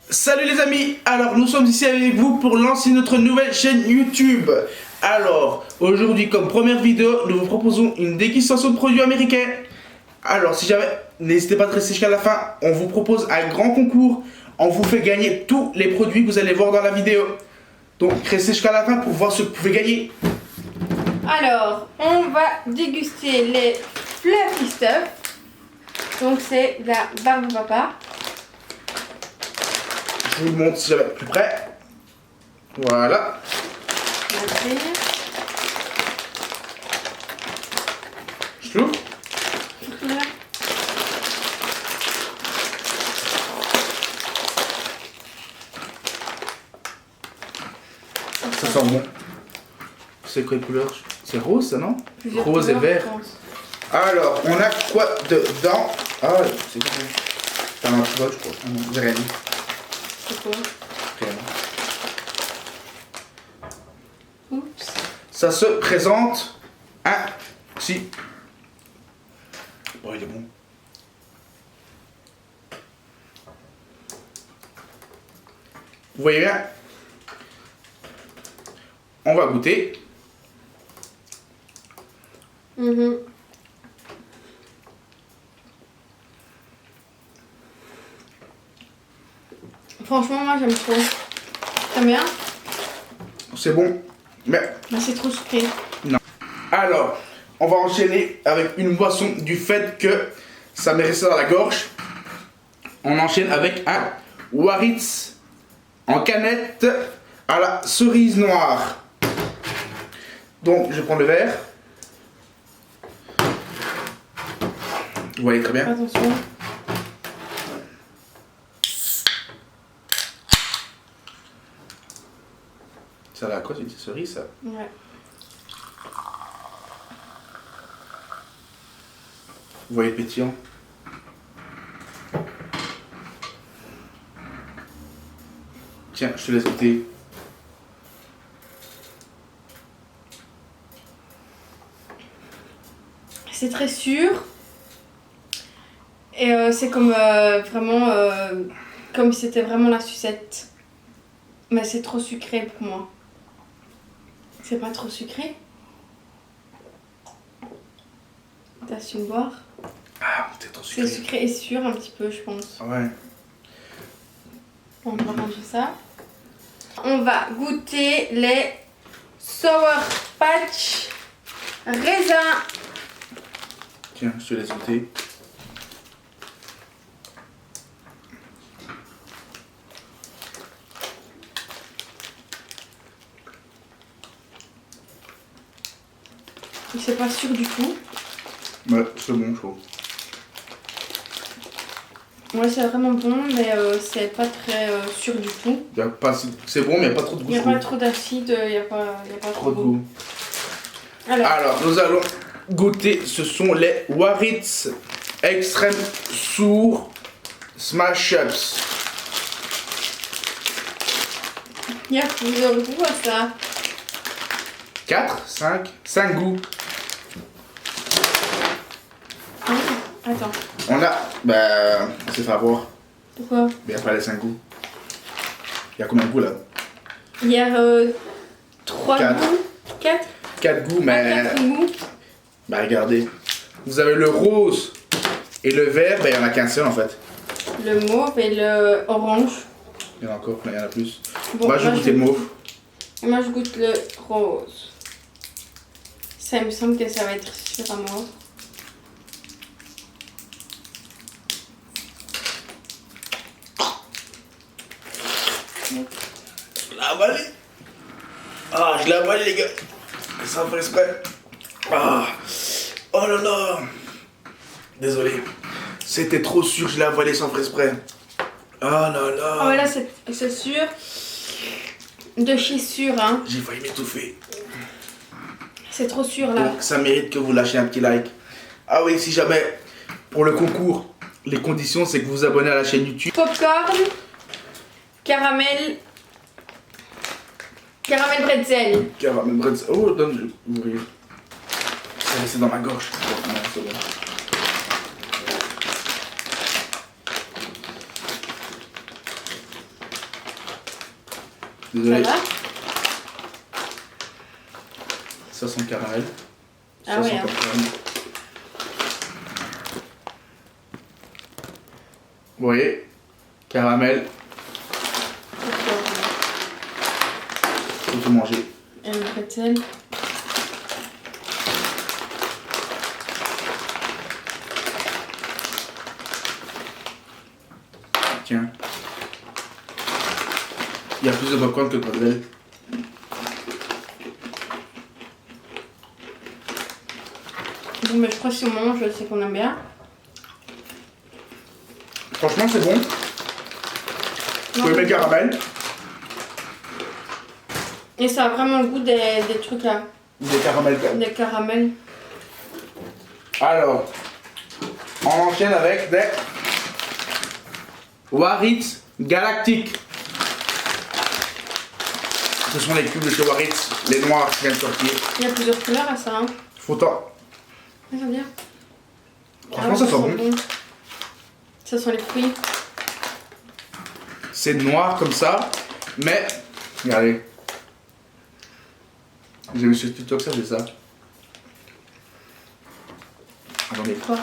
Salut les amis, alors nous sommes ici avec vous pour lancer notre nouvelle chaîne YouTube. Alors aujourd'hui comme première vidéo nous vous proposons une dégustation de produits américains. Alors si jamais, n'hésitez pas à rester jusqu'à la fin, on vous propose un grand concours. On vous fait gagner tous les produits que vous allez voir dans la vidéo. Donc restez jusqu'à la fin pour voir ce que vous pouvez gagner. Alors on va déguster les Fluffy Stuff. Donc c'est de la barbe papa. Je vous le montre si jamais plus près. Voilà. Merci. Je l'ouvre. Ça sent bon. C'est quoi les couleurs? C'est rose ça, non? Plusieurs Rose et couleurs, vert. je pense. Alors, on a quoi dedans? Ah, c'est quoi? C'est un antidote, je crois. J'ai rien dit. C'est quoi? Rien. Oups. Ça se présente. Ah, si. Bon, il est bon. Vous voyez bien? On va goûter. Franchement, moi j'aime trop. T'aimes bien? C'est bon. Mais Mais c'est trop sucré. non. Alors, on va enchaîner avec une boisson du fait que ça m'est resté dans la gorge. On enchaîne avec un Waritz en canette à la cerise noire. Donc, je prends le verre. Vous voyez très bien. Attention. Ça a quoi, c'est une cerise ça? Ouais. Vous voyez le pétillant? Tiens, je te laisse goûter. C'est très sûr. Et c'est comme vraiment comme si c'était vraiment la sucette. Mais c'est trop sucré pour moi. C'est pas trop sucré? T'as su me boire? Ah, c'est trop C'est sucré. sucré et sûr un petit peu, je pense. Ouais. On va ranger ça. On va goûter les Sour Patch raisin. Tiens, je te laisse goûter. C'est pas sûr du tout. Ouais, c'est bon, je trouve. Ouais, c'est vraiment bon, mais c'est pas très sûr du tout. C'est bon, mais il n'y a pas trop de goût. Il n'y a je trouve. pas trop d'acide, il n'y a pas Trop de goût. Alors, Alors, nous allons goûter. Ce sont les Waritz Extreme Sour Smash Ups. il y a plusieurs goûts à ça. 4, 5 goûts. Attends, On a. Bah, c'est fait avoir. pourquoi? Mais il n'y a pas les 5 goûts. Il y a combien de goûts là? Il y a 3 Quatre. goûts. 4? 4 goûts, mais. 4 goûts. Bah, regardez. Vous avez le rose et le vert, bah, il n'y en a qu'un seul en fait. Le mauve et le orange. Il y en a encore, mais il y en a plus. Bon, Moi, je vais goûter le mauve. Moi, je goûte le rose. Ça, il me semble que ça va être sûr à moi. Je l'ai avalé. Ah, je l'ai avalé, les gars. Sans faire exprès. Ah. Oh là là. Désolé. C'était trop sûr, je l'ai avalé sans faire exprès. Ah là là. Ah ouais, là, c'est sûr. De chez sûr, hein. J'ai failli m'étouffer. C'est trop sûr, là. Donc, ça mérite que vous lâchiez un petit like. Ah oui, si jamais, pour le concours, les conditions, c'est que vous vous abonnez à la chaîne YouTube. Popcorn, caramel bretzel. Caramel bretzel. Oh, donne, je vais ouvrir. Ça laissé dans ma gorge. Bon, non, c'est bon. Désolé. Ça va? Ça sent le caramel. Ah Ça ouais, sent hein. pas le caramel. Vous voyez, caramel, faut tout manger. Et le pretzel. Tiens. Il y a plus de popcorn que de pretzel. Bon, mais je crois que si on mange, c'est qu'on aime bien. Franchement, c'est bon. Vous aimez le caramel? Et ça a vraiment le goût des trucs là. Des caramels. Des caramels. Alors, on enchaîne avec des Waritz Galactique. Ce sont les cubes de chez Waritz, les noirs qui viennent de sortir. Il y a plusieurs couleurs à ça. Hein. Faut en... Ah, j'aime bien. Franchement, ça sent bon. Ça sent les fruits. C'est noir comme ça, mais regardez. J'ai vu sur TikTok ça, j'ai ça. Attendez. Quoi?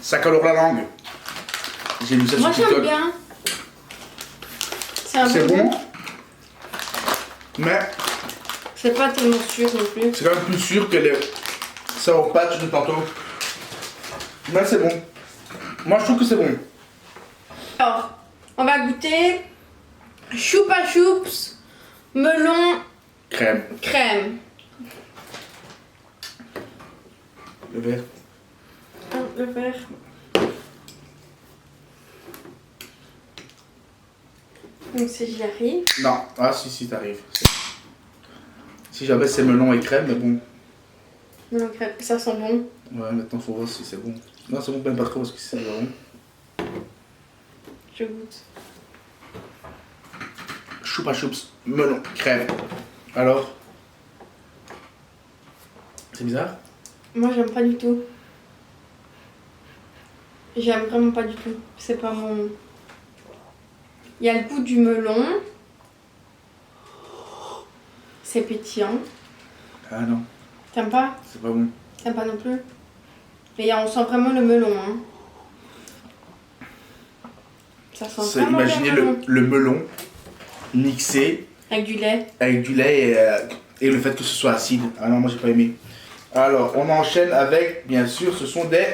Ça colore la langue. J'ai vu ça Moi sur j'aime TikTok. bien. C'est un C'est bon, mais C'est pas tellement sûr non plus. c'est quand même plus sûr que les sour patch de tantôt. Mais c'est bon. Moi je trouve que c'est bon. Alors, on va goûter Choupa Choups melon Crème. crème. Le verre. Ah, le verre. Donc si j'y arrive. Non. Ah si t'arrives. Si jamais c'est melon et crème, mais bon. Melon crème, ça sent bon. Ouais, maintenant faut voir si c'est bon. Non, c'est bon, même pas trop parce que c'est bon. Je goûte. Choupa choups, melon, crème. Alors? C'est bizarre? Moi j'aime pas du tout. J'aime vraiment pas du tout. C'est pas mon... Il y a le goût du melon. C'est pétillant. Ah non, T'aimes pas? c'est pas bon. T'aimes pas non plus? Mais on sent vraiment le melon. Hein. Ça sent vraiment Imaginez le melon. le melon mixé Avec du lait. avec du lait et le fait que ce soit acide. Ah non, moi j'ai pas aimé. Alors, on enchaîne avec, bien sûr, ce sont des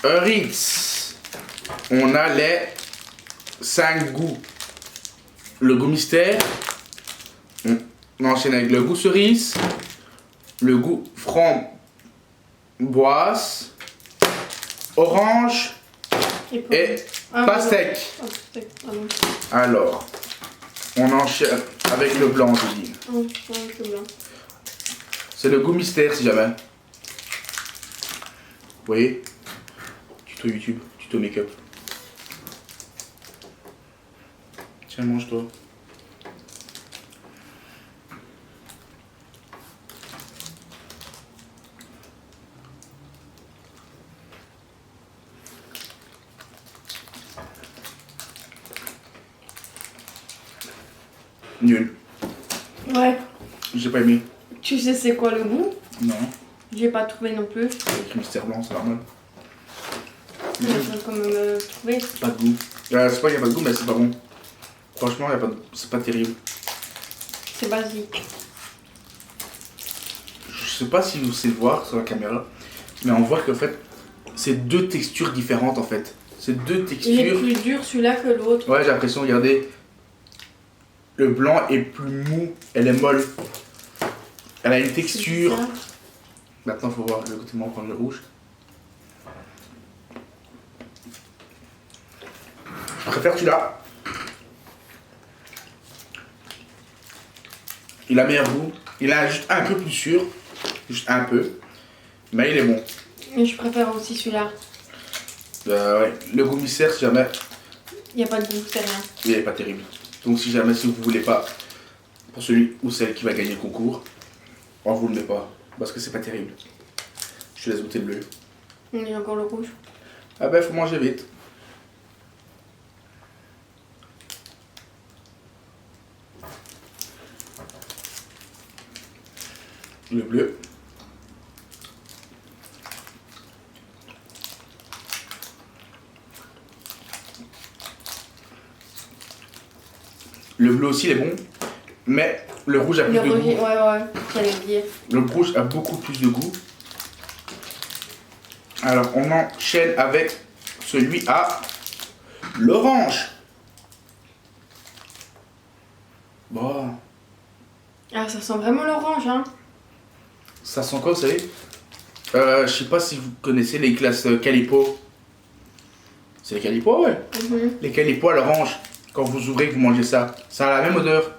Ritz. On a les 5 goûts. Le goût mystère. On enchaîne avec le goût cerise. Le goût framboise. Orange. Et pastèque. Ah, pastèque, pardon. Alors, on enchaîne avec le blanc, je dis. Ah, ouais, c'est blanc. C'est le goût mystère si jamais. Vous voyez? Tuto YouTube, tuto make-up. Tiens, mange-toi. Nul. Ouais. J'ai pas aimé. Tu sais c'est quoi le goût? Non. J'ai pas trouvé non plus. Avec mystère blanc, c'est normal. Mais faut quand même trouver. Pas de goût. C'est pas qu'il n'y a pas de goût, mais c'est pas bon. Franchement, y a pas de... c'est pas terrible. C'est basique. Je sais pas si vous savez le voir sur la caméra, mais on voit qu'en fait, c'est deux textures différentes en fait. C'est deux Il est textures. plus dur celui-là que l'autre. Ouais, j'ai l'impression, regardez. Le blanc est plus mou, elle est molle. Elle a une texture. Maintenant, faut voir, je vais goûter, moi prendre le rouge. Je préfère celui-là. Il a meilleur goût. Il a juste un peu plus sûr. Juste un peu. Mais il est bon. Mais je préfère aussi celui-là. Ouais. Le goût mystère, si jamais, Il n'y a pas de goût, c'est rien. il est pas terrible. Donc si jamais, si vous voulez pas, pour celui ou celle qui va gagner le concours, on vous le met pas. Parce que c'est pas terrible. Je te laisse goûter le bleu. Il y a encore le rouge. Ah ben, faut manger vite. Le bleu. Le bleu aussi il est bon, mais le rouge a plus Le de rouge, goût. ouais, j'allais le dire. Le rouge a beaucoup plus de goût. Alors on enchaîne avec celui à l'orange. Bon, Ah, ça sent vraiment l'orange, hein. ça sent quoi, vous savez? Je sais pas si vous connaissez les glaces Calipo. C'est les Calipo, ouais. Mhm. Les Calipo à l'orange. Quand vous ouvrez, que vous mangez ça. Ça a la même odeur.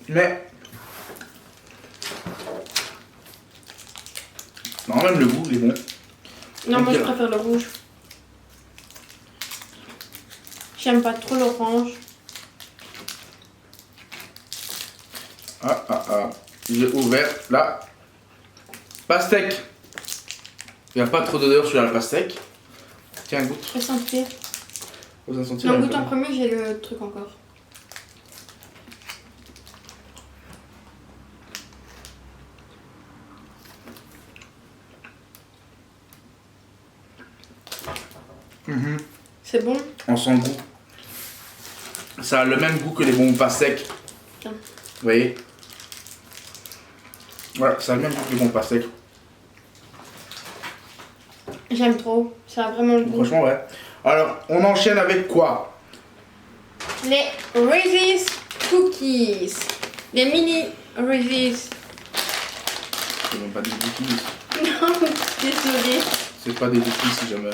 Mais... non, même le goût, il est bon. Non, moi je Ok. préfère le rouge. J'aime pas trop l'orange. J'ai ouvert la pastèque. Il n'y a pas trop d'odeur sur la pastèque. Tiens, goûte. Je vais sentir. Vous en sentez Non, la- goûte en premier, j'ai le truc encore. Mhm. C'est bon? On sent le goût. Ça a le même goût que les bonbons pastèques. Tiens. Vous voyez? Voilà, ça a le même goût que les bonbons pastèques. J'aime trop. Ça a vraiment le goût. Franchement, ouais. Alors, on enchaîne avec quoi? Les Reese's Cookies. Les mini Reese's. C'est même pas des cookies. Non, désolée. C'est pas des cookies si jamais.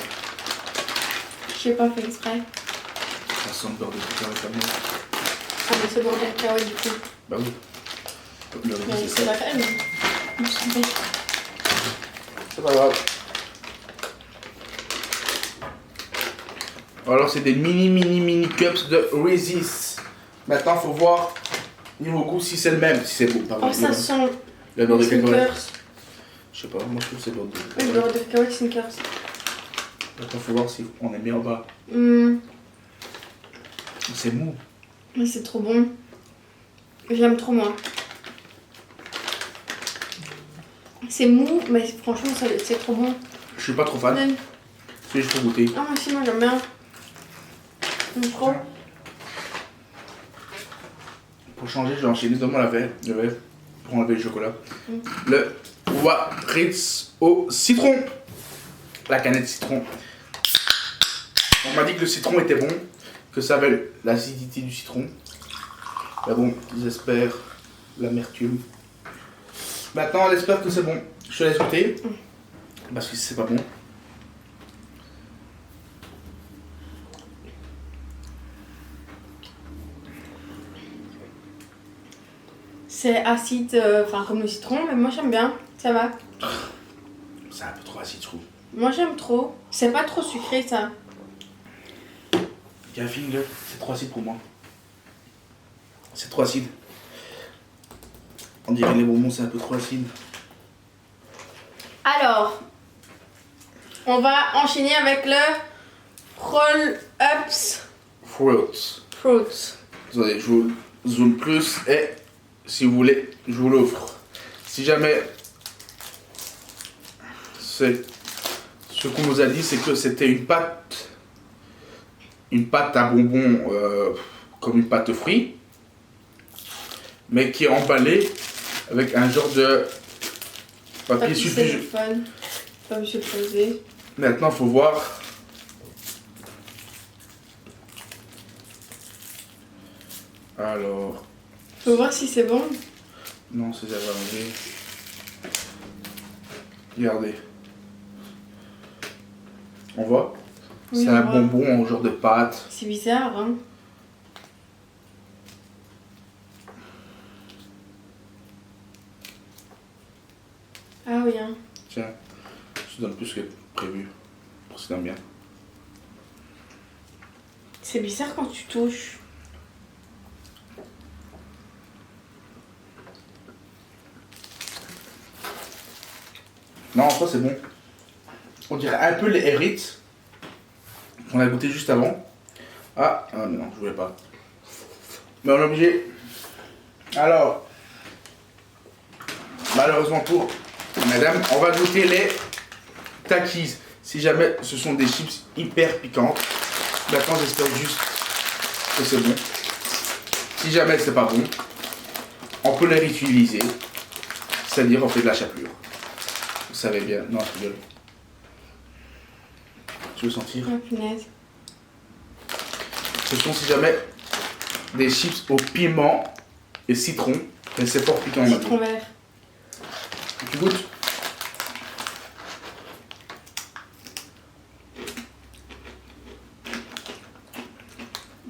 J'ai pas fait exprès. Ça sent le beurre de cacahuète. Ah, mais c'est bon, le cacahuète du coup. Bah oui. Le riz, Mais c'est c'est ça. la crème. Je me suis trompée. C'est pas grave. Alors, c'est des mini cups de Reese's. Maintenant, faut voir niveau goût si c'est le même. Si c'est bon, pardon. Oh, ça sent Le beurre de cacahuète. Snickers. Je sais pas, moi je trouve que c'est beurre de Oui, le cacahuète. beurre de cacahuète Snickers. Maintenant, faut voir si on est mis en bas. C'est mou. Mais c'est trop bon. J'aime trop moi. C'est mou, mais franchement c'est trop bon. Je suis pas trop fan. Donne. C'est juste pour goûter. Ah, moi aussi, moi j'aime bien. J'aime trop. Pour changer, je vais enchaîner dans la verre, pour enlever le chocolat. Le Ritz au citron. La canette citron. On m'a dit que le citron était bon, que ça avait l'acidité du citron. Mais bon, j'espère l'amertume. Maintenant, on espère que c'est bon. Je te laisse goûter. Parce que si c'est pas bon. C'est acide, enfin comme le citron, mais moi j'aime bien. Ça va. C'est un peu trop acide, je trouve. Moi j'aime trop. C'est pas trop sucré ça. Il y a un feeling là, c'est trop acide pour moi. C'est trop acide. On dirait les bonbons, c'est un peu trop acide. Alors, on va enchaîner avec le Roll-Ups Fruits. Fruits. Attendez, je vous zoome plus et si vous voulez, je vous l'offre. Si jamais c'est ce qu'on nous a dit, c'est que c'était une pâte à bonbons comme une pâte fruits, mais qui est emballée avec un genre de papier sulfureux. cellophane. Papier sulfuré. Maintenant, faut voir. Alors, Faut voir si c'est bon. non, c'est déjà enlevé. Regardez. On voit? Oui, C'est on un voit. bonbon en genre de pâte. C'est bizarre, hein. Ah oui, hein. Tiens, je te donne plus que prévu. Pour que ça donne bien. C'est bizarre quand tu touches. Non, en soi, c'est bon. On dirait un peu les Herritz qu'on a goûté juste avant. Ah, mais non, je voulais pas. Mais on est obligé. Alors, malheureusement pour madame, on va goûter les Takis. Si jamais ce sont des chips hyper piquantes. Maintenant, j'espère juste que c'est bon. Si jamais c'est pas bon, on peut les réutiliser. C'est-à-dire, on fait de la chapelure. Vous savez bien. Non, je rigole. Tu veux sentir? Oh, punaise. Ce sont, si jamais, des chips au piment et citron. Mais c'est fort piquant. Citron vert. Tu goûtes?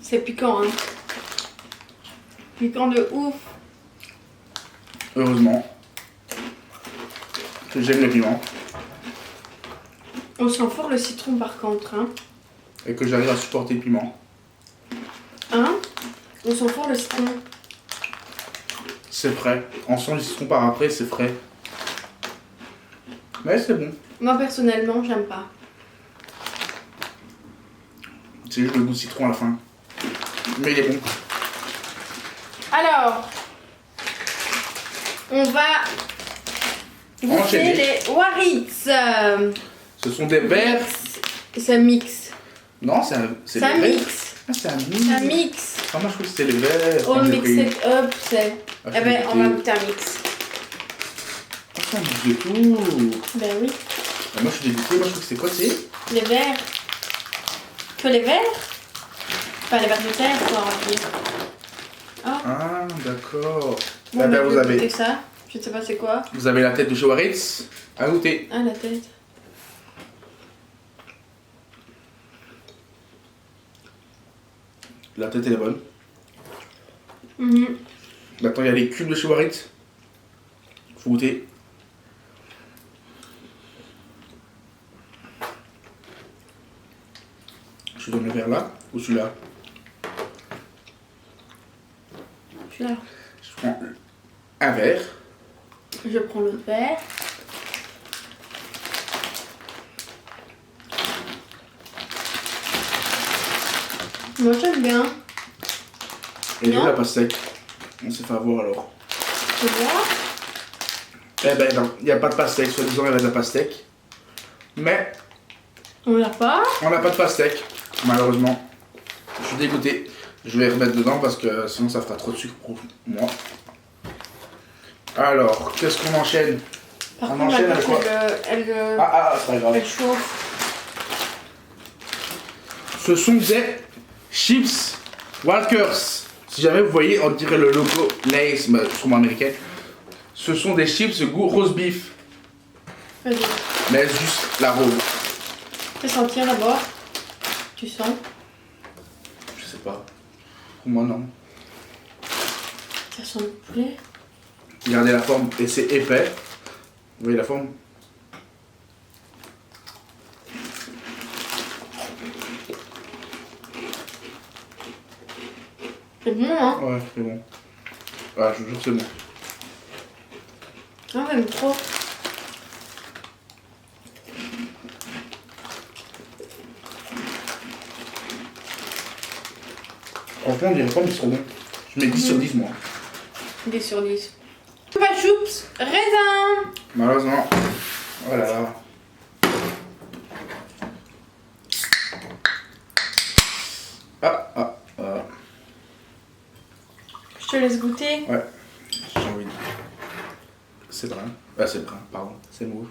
C'est piquant, hein. Piquant de ouf. Heureusement que j'aime le piment On sent fort le citron par contre, hein. et que j'arrive à supporter le piment. Hein? On sent fort le citron. C'est frais. On sent le citron par après, c'est frais. Mais c'est bon. Moi personnellement, j'aime pas. C'est juste le goût de citron à la fin. Mais il est bon. Alors, on va goûter Enchaîner. les Waritz. Ce sont des verres. C'est un mix. Non, c'est C'est des un verres. mix. Ah, c'est un mix. C'est un mix. Ah, moi je crois que c'était les verres. On qu'on mix j'ai pris. it up, c'est. Ah, Eh ben, je on vais va goûter. goûter un mix. Ah, c'est un mix de tout. Ben oui. Ah, moi je suis dégoûté. Moi je crois que c'est quoi, c'est Les verres. Que les verres? Pas les verres de terre, quoi, on va dire. Oh. Ah, d'accord. Bon, Là, ben, vous je vais avez. goûter ça. Je ne sais pas c'est quoi. Vous avez la tête de chez Waritz à goûter. Ah, la tête. La tête elle est bonne. Mhm. Maintenant il y a les cubes de chez Waritz. Faut goûter. Je donne le verre là ou celui-là. Là. Je prends un verre. Je prends l'autre verre. Moi j'aime bien. Et Non. la pastèque. On s'est fait avoir alors. Tu vois? Eh ben non, il n'y a pas de pastèque. Soi-disant il y avait de la pastèque. Mais On l'a pas. on n'a pas de pastèque. Malheureusement. Je suis dégoûté. Je vais remettre dedans parce que sinon ça fera trop de sucre pour moi. Alors, qu'est-ce qu'on enchaîne? Par On contre, enchaîne la avec quoi? C'est pas grave. elle chauffe. Ce sont des chips Walkers. Si jamais vous voyez, on dirait le logo Lay's, mais sûrement américain. Ce sont des chips goût roast beef. Vas-y. Mais juste l'arôme. Fais sentir d'abord. Tu sens? Je sais pas. Pour moi, non. Ça sent le poulet. Regardez la forme, et c'est épais. Vous voyez la forme? C'est bon, hein? Ouais, c'est bon. Ouais, je vous jure, c'est bon. Ah, j'aime trop. Franchement, on dirait pas, mais c'est trop bon. Je mets 10 sur 10, moi. 10 sur 10. Chupa Chups raisin. Malheureusement. Oh là là. Ah. Je te laisse goûter. Ouais. J'ai envie de... C'est brun. Ah, c'est brun, pardon. C'est mauve.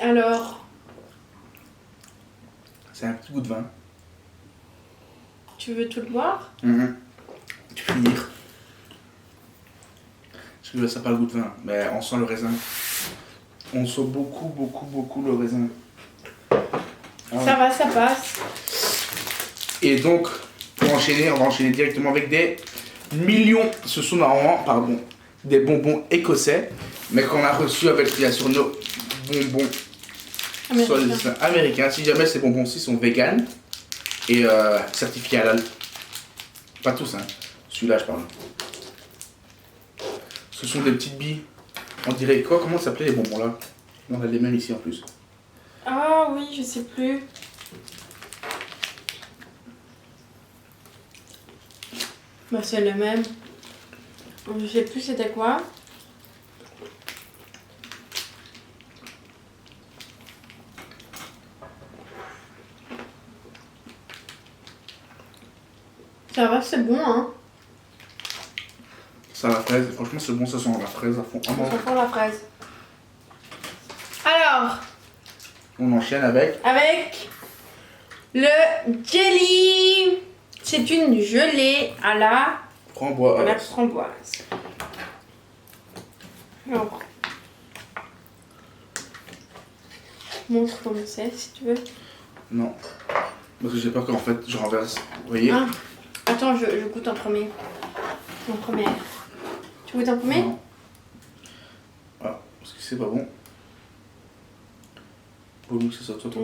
Alors, C'est un petit goût de vin. tu veux tout le boire? Tu peux finir. Parce que ça n'a pas le goût de vin, mais on sent le raisin. On sent beaucoup le raisin. Ah. Ça va, ça passe. Et donc, pour enchaîner, on va enchaîner directement avec des millions. Ce sont normalement, pardon, des bonbons écossais, mais qu'on a reçus avec bien sûr nos bonbons soi-disant américains. Si jamais ces bonbons-ci sont vegan et certifiés halal. Pas tous, hein. Celui-là, je parle. Ce sont des petites billes. On dirait quoi? Comment ça s'appelait les bonbons là? On a les mêmes ici en plus. Ah oui, je sais plus. Bah c'est le même. Je sais plus c'était quoi. Ça va, c'est bon hein. Ça la fraise, franchement c'est bon, ça sent la fraise à fond. On sent fort la fraise. Alors, On enchaîne avec. le jelly. C'est une gelée à la Framboise. framboise. Alors, montre comment c'est si tu veux. Non. Parce que j'ai peur qu'en fait je renverse. Vous voyez? Ah, attends, je goûte en premier. En première. Tu goûtes en premier? Non. Ah, parce que c'est pas bon. Vaut mieux que ce soit toi, toi.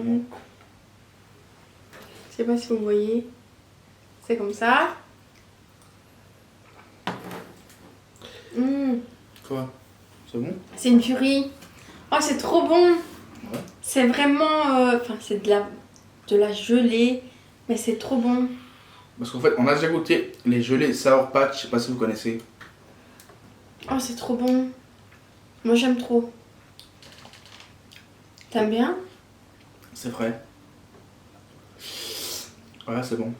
Je sais pas si vous voyez. C'est comme ça. Quoi? C'est bon? C'est une tuerie. Oh, c'est trop bon. Ouais. C'est vraiment... Enfin, c'est de la gelée. Mais c'est trop bon. Parce qu'en fait, on a déjà goûté les gelées Sour Patch, je sais pas si vous connaissez. Oh, c'est trop bon. Moi, j'aime trop. T'aimes bien? C'est vrai. Ouais, c'est bon.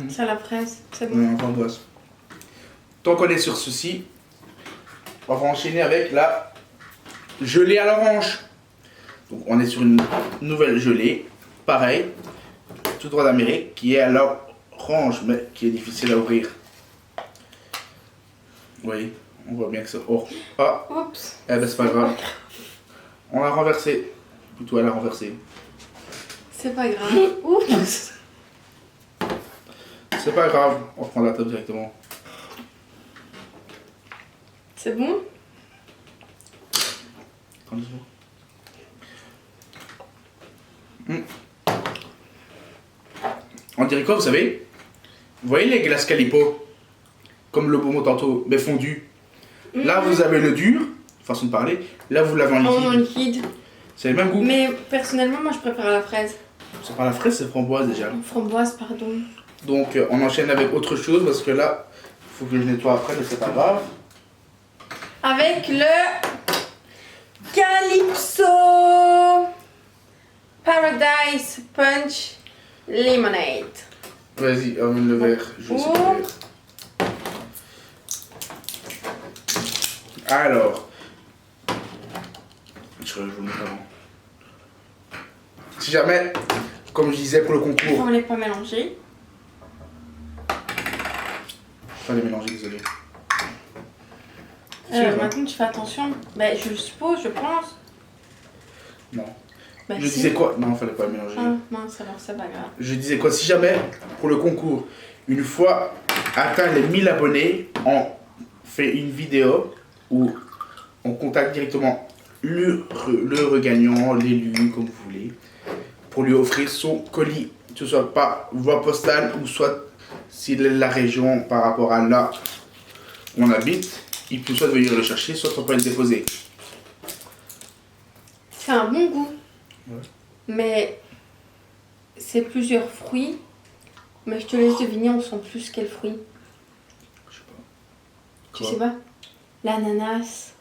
C'est à la fraise. C'est bon. On framboise. Tant qu'on est sur ceci, on va enchaîner avec la gelée à l'orange. Donc on est sur une nouvelle gelée, pareil, tout droit d'Amérique, qui est à l'orange, mais qui est difficile à ouvrir. Oui, on voit bien que ça. Oh, ah, Oups. eh ben c'est pas grave. On l'a renversé. Plutôt elle a renversé. C'est pas grave. Oups. C'est pas grave, on reprend la table directement. C'est bon? On dirait quoi, vous savez? Vous voyez les glaces Calipo? Comme le bonbon tantôt, mais fondu. Là, vous avez le dur, façon de parler. Là, vous l'avez en liquide. En liquide. C'est le même goût. Mais personnellement, moi, je préfère à la fraise. C'est pas la fraise, c'est framboise déjà. Framboise, pardon. Donc, on enchaîne avec autre chose parce que là, il faut que je nettoie après, mais c'est pas grave. Avec le Calypso Paradise Punch Lemonade. Vas-y, amène le verre. Je vais essayer le verre. Alors, je vous le mets avant. Si jamais, comme je disais pour le concours, On ne les pas mélanger. pas les mélanger, désolé. Sûr, Maintenant, tu fais attention. Ben, je suppose, je pense. non. Ben, Je si. disais quoi? Non, fallait pas mélanger. Ah, mince, alors c'est pas grave. Je disais quoi? Si jamais, pour le concours, une fois atteint les 1000 abonnés, on fait une vidéo où on contacte directement le regagnant, l'élu, comme vous voulez, pour lui offrir son colis, que ce soit par voie postale ou soit s'il est de la région par rapport à là où on habite, il peut soit venir le chercher, soit on peut le déposer. C'est un bon goût. Ouais. Mais c'est plusieurs fruits. Mais je te laisse deviner, on sent plus quel fruit. Je sais pas. Tu Quoi? sais pas? L'ananas.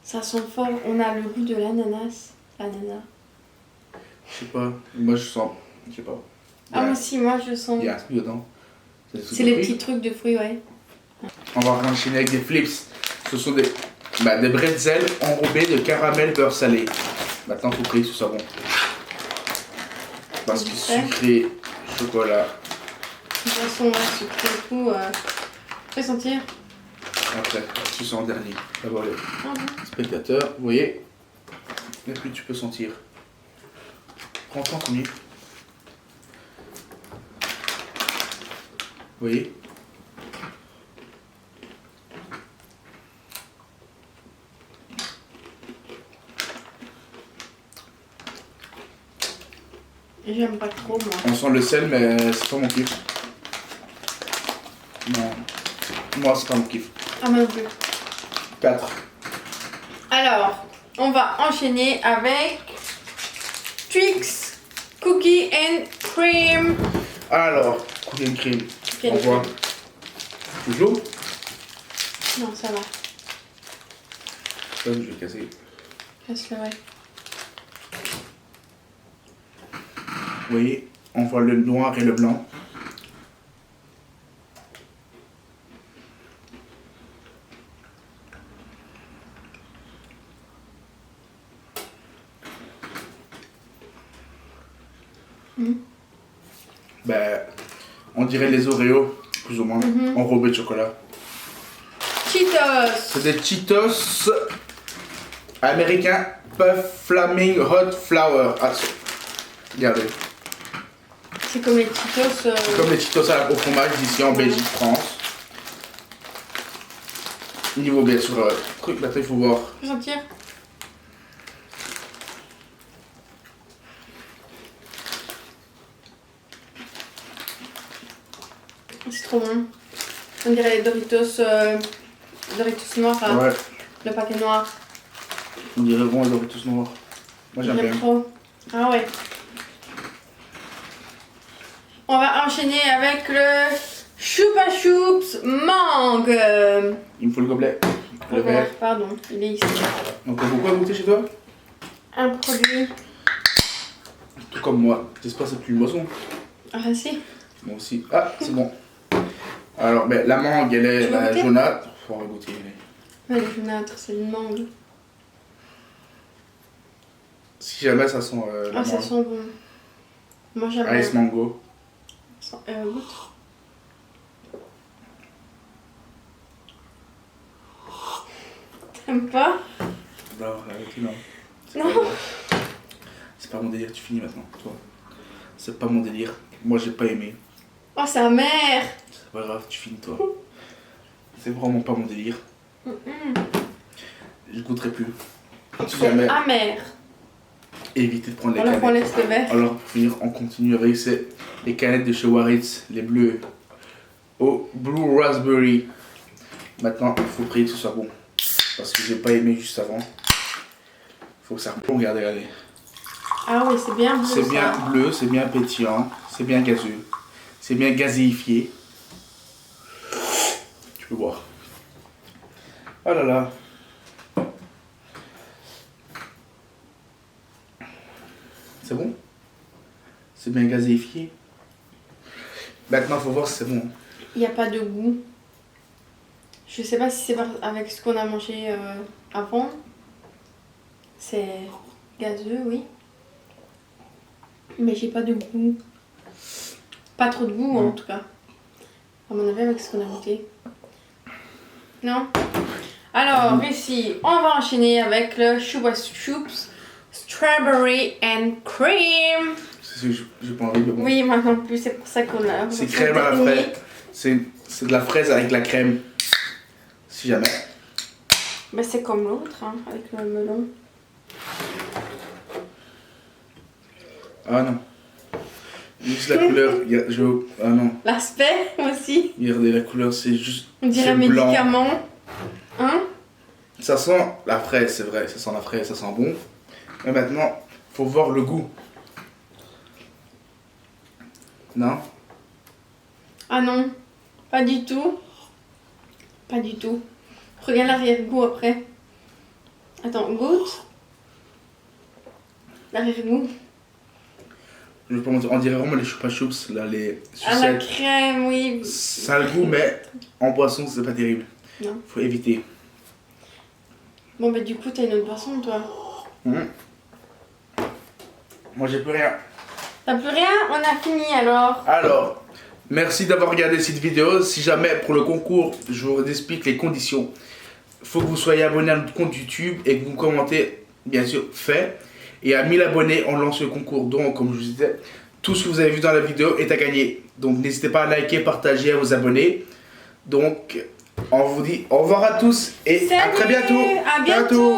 Ça sent fort. On a le goût de l'ananas. L'ananas. Je sais pas. Moi je sens. Je sais pas. Ah, moi aussi, moi je sens. Il y a un truc dedans. C'est les petits trucs de fruits, ouais. On va enchaîner avec des flips. Ce sont des bretzels enrobés de caramel beurre salé. Maintenant, il faut que ce soit bon. Parce que sucré, chocolat. De toute façon, ouais, sucré et tout. Fais sentir. Après, tu sens en dernier. D'abord les Ah bon. spectateurs, vous voyez. Et puis tu peux sentir. Prends ton premier. Vous voyez. J'aime pas trop, moi. On sent le sel, mais c'est pas mon kiff. Non. Moi, c'est pas mon kiff. Ah, moi non plus. 4. Alors, on va enchaîner avec Twix Cookie and Cream. Alors, cookie and cream. Cookie and On voit. Toujours. Non, ça va. Ça, je vais casser. Casse-le, ouais. Vous voyez, on voit le noir et le blanc. Ben, on dirait les Oreos, plus ou moins, enrobés de chocolat. Cheetos. C'est des Cheetos américains Puff Flaming Hot Flower. Ah, regardez. C'est comme les Cheetos. Comme les Cheetos au fromage d'ici en Belgique, France. Niveau bien sûr, truc, maintenant il faut voir. Je peux sentir. C'est trop bon. On dirait les Doritos, Doritos noirs, là. Ouais, Le paquet noir. on dirait vraiment les Doritos noirs. Moi j'aime bien. Trop. Ah ouais. On va enchaîner avec le Chupa Chups Mangue. Il me faut le gobelet. Le Le verre. verre, pardon, il est ici. Donc t'as beaucoup à goûter chez toi? Un produit. Tout comme moi. J'espère que c'est plus une boisson. Ah si. Moi aussi. Ah, c'est bon. Alors, ben, la mangue, elle est Tu veux goûter? jaunâtre. Faut en goûter. Ouais, le jaunâtre, c'est une mangue. Si jamais ça sent la Ah, ça mangue. sent bon. Moi j'aime Ice bien. mango. Goûte. T'aimes pas? Non, arrêtez, non. C'est Non. pas- C'est pas mon délire, tu finis maintenant, toi. C'est pas mon délire. Moi, j'ai pas aimé. Oh, c'est amer. C'est pas grave, tu finis, toi. C'est vraiment pas mon délire. Je goûterai plus. Si C'est jamais, amer. évitez de prendre les Alors on canettes. laisse le verre. Alors, pour finir, on continue avec les canettes de chez Waritz, les bleus. Au Blue Raspberry. Maintenant, il faut prier que ce soit bon. Parce que j'ai pas aimé juste avant. Faut que ça replombe, regardez. Ah oui, c'est bien bleu. C'est ça. bien bleu, c'est bien pétillant, c'est bien gazeux, c'est bien gazéifié. Tu peux voir. Oh là là. C'est bon? C'est bien gazéifié. Maintenant, faut voir si c'est bon. Il n'y a pas de goût. Je sais pas si c'est avec ce qu'on a mangé avant. C'est gazeux, oui. Mais j'ai pas de goût. Pas trop de goût en tout cas. À mon avis avec ce qu'on a goûté. Non? Alors ici, on va enchaîner avec le Chupa Chups Strawberry and Cream. C'est ce que j'ai pas envie de bon. Oui, moi non plus, c'est pour ça qu'on l'a. C'est crème à la fraise. C'est de la fraise avec la crème. Si jamais. Mais c'est comme l'autre, hein, avec le melon. Ah non. Juste la couleur. Ah non. L'aspect aussi. Regardez la couleur, c'est juste. On dirait c'est un blanc. médicament. Hein? Ça sent la fraise, c'est vrai. Ça sent la fraise, ça sent bon. Mais maintenant, faut voir le goût. Non? Ah non, pas du tout. Pas du tout. Regarde l'arrière-goût après. Attends, goûte. L'arrière-goût. Je vais pas mentir, on dirait vraiment les Chupa Chups, là, les Ah, la sucettes. crème, oui. Ça a le goût, mais en boisson, c'est pas terrible. Non. Faut éviter. Bon, bah du coup, t'as une autre boisson, toi. Moi, j'ai plus rien. T'as plus rien? On a fini alors. Alors, merci d'avoir regardé cette vidéo. Si jamais, pour le concours, je vous explique les conditions. Faut que vous soyez abonné à notre compte YouTube et que vous commentez, bien sûr, fait. Et à 1000 abonnés, on lance le concours. Donc, comme je vous disais, tout ce que vous avez vu dans la vidéo est à gagner. Donc, n'hésitez pas à liker, partager, à vous abonner. Donc, on vous dit au revoir à tous et à très bientôt. À bientôt.